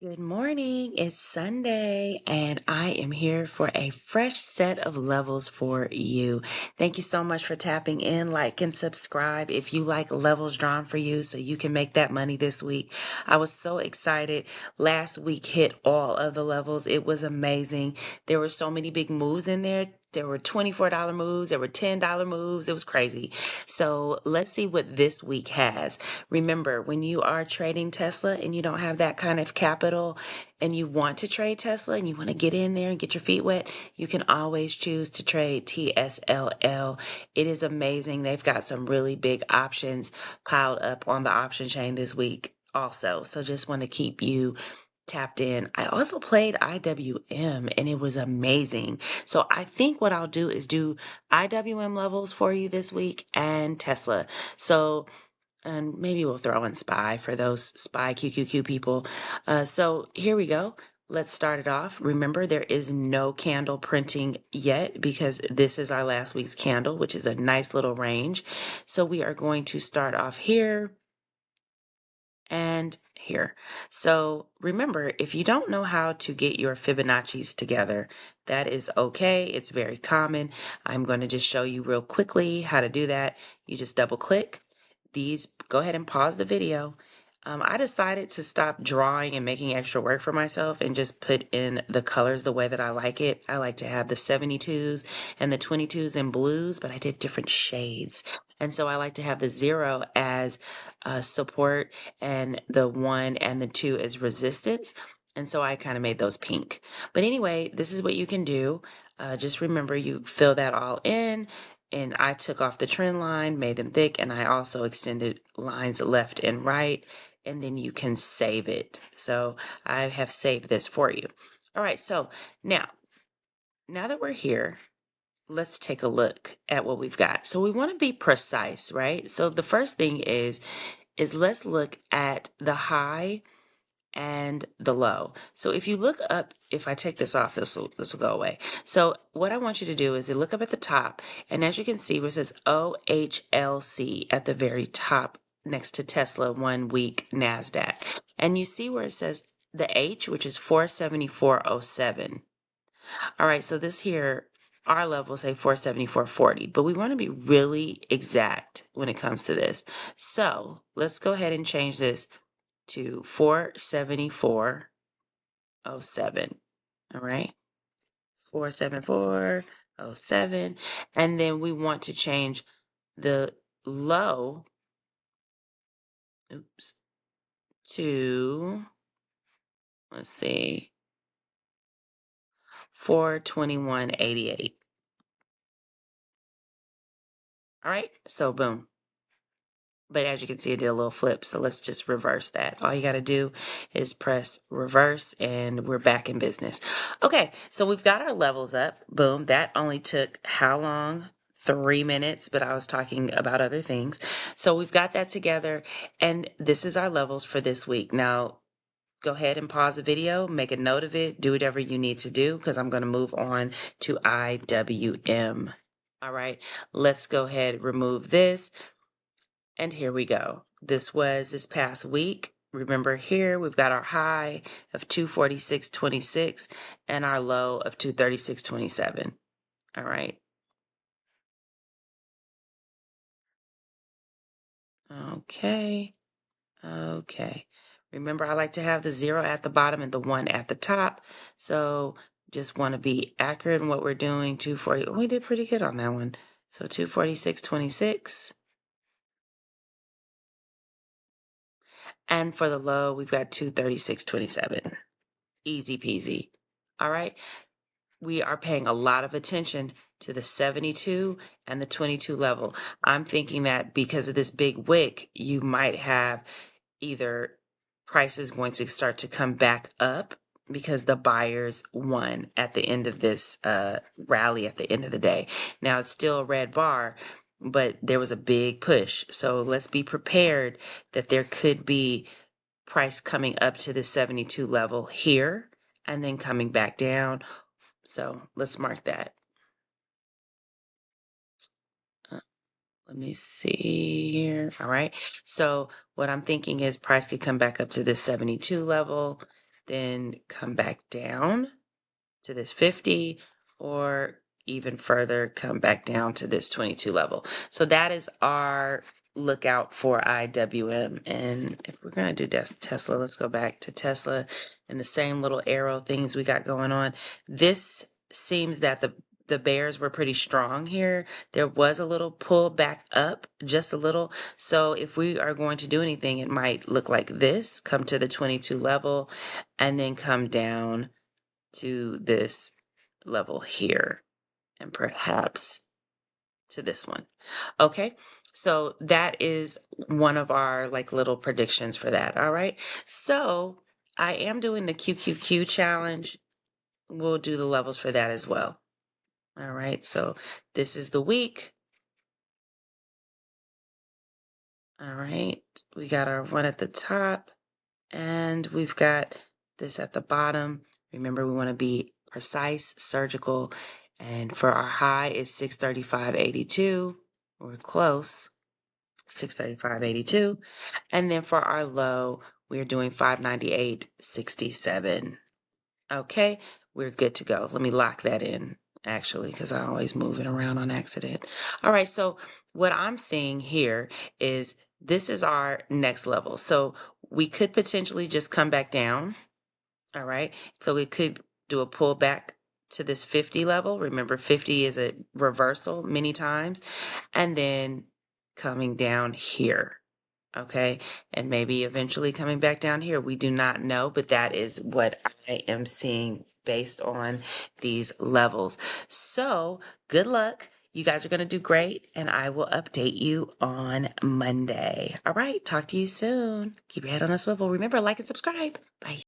Good morning. It's Sunday, and I am here for a fresh set of levels for you. Thank you so much for tapping in. Like and subscribe if you like levels drawn for you so you can make that money this week. I was so excited. Last week hit all of the levels. It was amazing. There were so many big moves in there. There were $24 moves, there were $10 moves. It was crazy. So let's see what this week has. Remember, when you are trading Tesla and you don't have that kind of capital and you want to trade Tesla and you want to get in there and get your feet wet, you can always choose to trade TSLL. It is amazing. They've got some really big options piled up on the option chain this week also. So just want to keep you tapped in. I also played IWM and it was amazing. So I think what I'll do is do IWM levels for you this week and Tesla. So and maybe we'll throw in SPY for those SPY QQQ people. So here we go. Let's start it off. Remember, there is no candle printing yet because this is our last week's candle, which is a nice little range. So we are going to start off here and here. So remember, if you don't know how to get your Fibonacci's together, that is okay. It's very common. I'm going to just show you real quickly how to do that. You just double click these, go ahead and pause the video. I decided to stop drawing and making extra work for myself and just put in the colors the way that I like it. I like to have the 72s and the 22s in blues, but I did different shades. And so I like to have the 0 as support and the 1 and the 2 as resistance. And so I kind of made those pink. But anyway, this is what you can do. Just remember you fill that all in. And I took off the trend line, made them thick, and I also extended lines left and right, and then you can save it. So I have saved this for you. All right, so now that we're here, let's take a look at what we've got. So we want to be precise, right? So the first thing is let's look at the high and the low. So if you look up, if I take this off, this will go away. So what I want you to do is look up at the top, and as you can see where it says OHLC at the very top next to Tesla 1 week NASDAQ. And you see where it says the H, which is 474.07. All right, so this here, our level say 474.40, but we want to be really exact when it comes to this. So let's go ahead and change this to 474.07. All right. 474.07. And then we want to change the low, to, let's see, 421.88. All right. So boom. But as you can see, it did a little flip. So let's just reverse that. All you got to do is press reverse and we're back in business. Okay, so we've got our levels up. Boom. That only took how long? 3 minutes, but I was talking about other things. So we've got that together, and this is our levels for this week. Now, go ahead and pause the video, make a note of it, do whatever you need to do, because I'm going to move on to IWM. All right, let's go ahead and remove this. And here we go. This was this past week. Remember here, we've got our high of 246.26 and our low of 236.27. All right. Okay. Okay. Remember, I like to have the 0 at the bottom and the 1 at the top. So just want to be accurate in what we're doing. 240. We did pretty good on that one. So 246.26. And for the low, we've got 236.27. Easy peasy. All right. We are paying a lot of attention to the 72 and the 22 level. I'm thinking that because of this big wick, you might have either prices going to start to come back up because the buyers won at the end of this rally at the end of the day. Now it's still a red bar, but there was a big push. So let's be prepared that there could be price coming up to the 72 level here and then coming back down. So let's mark that. Let me see here. All right. So what I'm thinking is price could come back up to this 72 level. then come back down to this 50, or even further, come back down to this 22 level. So that is our lookout for IWM. And if we're going to do Tesla, let's go back to Tesla and the same little arrow things we got going on. This seems that the bears were pretty strong here. There was a little pull back up, just a little. So if we are going to do anything, it might look like this, come to the 22 level and then come down to this level here, and perhaps to this one. Okay, so that is one of our like little predictions for that. All right, so I am doing the QQQ challenge. We'll do the levels for that as well. All right, so this is the week. All right, we got our one at the top, and we've got this at the bottom. Remember, we want to be precise, surgical, and for our high is 635.82. We're close, 635.82. And then for our low, we're doing 598.67. Okay, we're good to go. Let me lock that in, actually, because I always move it around on accident. All right, so what I'm seeing here is this is our next level. So we could potentially just come back down. All right, so we could do a pullback to this 50 level. Remember, 50 is a reversal many times, and then coming down here. Okay, and maybe eventually coming back down here. We do not know, but that is what I am seeing based on these levels. So good luck. You guys are going to do great, and I will update you on Monday. All right, talk to you soon. Keep your head on a swivel. Remember, like and subscribe. Bye.